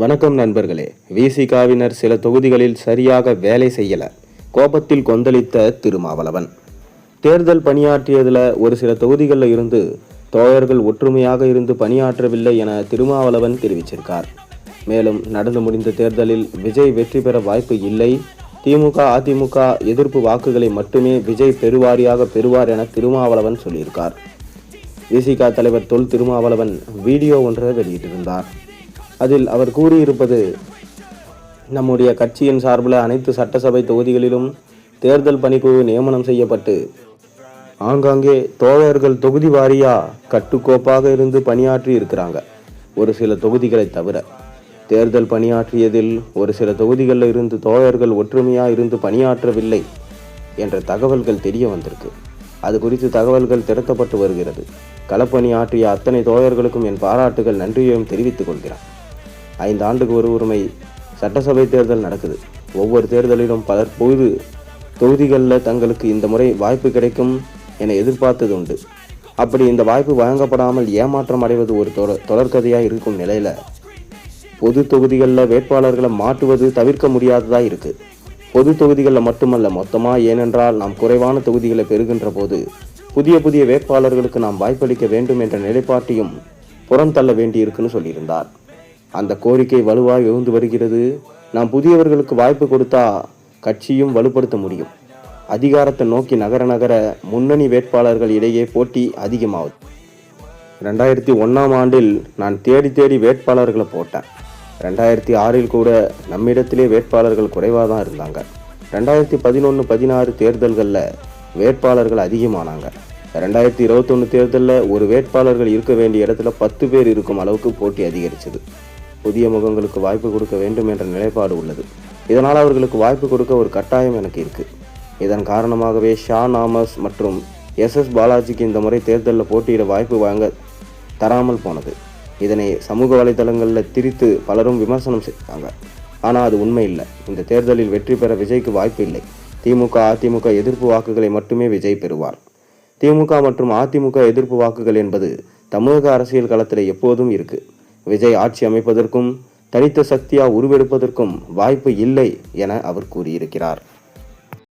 வணக்கம் நண்பர்களே. விசிகாவினர் சில தொகுதிகளில் சரியாக வேலை செய்யல. கோபத்தில் கொந்தளித்த திருமாவளவன். தேர்தல் பணியாற்றியதுல ஒரு சில தொகுதிகளில் இருந்து தோழர்கள் ஒற்றுமையாக இருந்து பணியாற்றவில்லை என திருமாவளவன் தெரிவிச்சிருக்கார். மேலும் நடந்து முடிந்த தேர்தலில் விஜய் வெற்றி பெற வாய்ப்பு இல்லை, திமுக அதிமுக எதிர்ப்பு வாக்குகளை மட்டுமே விஜய் பெருவாரியாக பெறுவார் என திருமாவளவன் சொல்லியிருக்கார். விசிக தலைவர் தொல் திருமாவளவன் வீடியோ ஒன்றை வெளியிட்டிருந்தார். அதில் அவர் கூறியிருப்பது, நம்முடைய கட்சியின் சார்பில் அனைத்து சட்டசபை தொகுதிகளிலும் தேர்தல் பணிக்குழு நியமனம் செய்யப்பட்டு ஆங்காங்கே தோழர்கள் தொகுதி வாரியா கட்டுக்கோப்பாக இருந்து பணியாற்றி இருக்கிறாங்க. ஒரு சில தொகுதிகளை தவிர தேர்தல் பணியாற்றியதில் ஒரு சில தொகுதிகளில் இருந்து தோழர்கள் ஒற்றுமையாக இருந்து பணியாற்றவில்லை என்ற தகவல்கள் தெரிய வந்திருக்கு. அது குறித்து தகவல்கள் திரட்டப்பட்டு வருகிறது. களப்பணியாற்றிய அத்தனை தோழர்களுக்கும் என் பாராட்டுகள், நன்றியையும் தெரிவித்துக் கொள்கிறேன். 5 ஆண்டுக்கு ஒரு முறை சட்டசபை தேர்தல் நடக்குது. ஒவ்வொரு தேர்தலிலும் பலர் பொது தொகுதிகளில் தங்களுக்கு இந்த முறை வாய்ப்பு கிடைக்கும் என எதிர்பார்த்தது உண்டு. அப்படி இந்த வாய்ப்பு வழங்கப்படாமல் ஏமாற்றம் அடைவது ஒரு தொடர்கதையாக இருக்கும் நிலையில பொது தொகுதிகளில் வேட்பாளர்களை மாற்றுவது தவிர்க்க முடியாததாக இருக்குது. பொது தொகுதிகளில் மட்டுமல்ல, மொத்தமாக. ஏனென்றால் நாம் குறைவான தொகுதிகளை பெறுகின்ற போது புதிய வேட்பாளர்களுக்கு நாம் வாய்ப்பளிக்க வேண்டும் என்ற நிலைப்பாட்டையும் புறம் தள்ள வேண்டியிருக்குன்னு சொல்லியிருந்தார். அந்த கோரிக்கை வலுவாக எழுந்து வருகிறது. நாம் புதியவர்களுக்கு வாய்ப்பு கொடுத்தா கட்சியும் வலுப்படுத்த முடியும். அதிகாரத்தை நோக்கி நகர முன்னணி வேட்பாளர்கள் இடையே போட்டி அதிகமாகுது. 2001ஆம் ஆண்டில் நான் தேடி வேட்பாளர்களை போட்டேன். 2006இல் கூட நம்மிடத்திலே வேட்பாளர்கள் குறைவாக தான் இருந்தாங்க. 2011-16 தேர்தல்களில் வேட்பாளர்கள் அதிகமானாங்க. 2021 தேர்தலில் ஒரு வேட்பாளர்கள் இருக்க வேண்டிய இடத்துல 10 பேர் இருக்கும் அளவுக்கு போட்டி அதிகரிச்சது. புதிய முகங்களுக்கு வாய்ப்பு கொடுக்க வேண்டும் என்ற நிலைப்பாடு உள்ளது. இதனால் அவர்களுக்கு வாய்ப்பு கொடுக்க ஒரு கட்டாயம் எனக்கு இருக்கு. இதன் காரணமாகவே ஷா நாமஸ் மற்றும் SS பாலாஜிக்கு இந்த முறை தேர்தலில் போட்டியிட வாய்ப்பு வாங்க தராமல் போனது. இதனை சமூக வலைதளங்களில் திரித்து பலரும் விமர்சனம் செய்தாங்க. ஆனால் அது உண்மை இல்லை. இந்த தேர்தலில் வெற்றி பெற விஜய்க்கு வாய்ப்பு இல்லை. திமுக அதிமுக எதிர்ப்பு வாக்குகளை மட்டுமே விஜய் பெறுவார். திமுக மற்றும் அதிமுக எதிர்ப்பு வாக்குகள் என்பது தமிழக அரசியல் களத்தில் எப்போதும் இருக்கு. விஜய் ஆட்சி அமைப்பதற்கும் தனித்த சக்தியா உருவெடுப்பதற்கும் வாய்ப்பு இல்லை என அவர் கூறியிருக்கிறார்.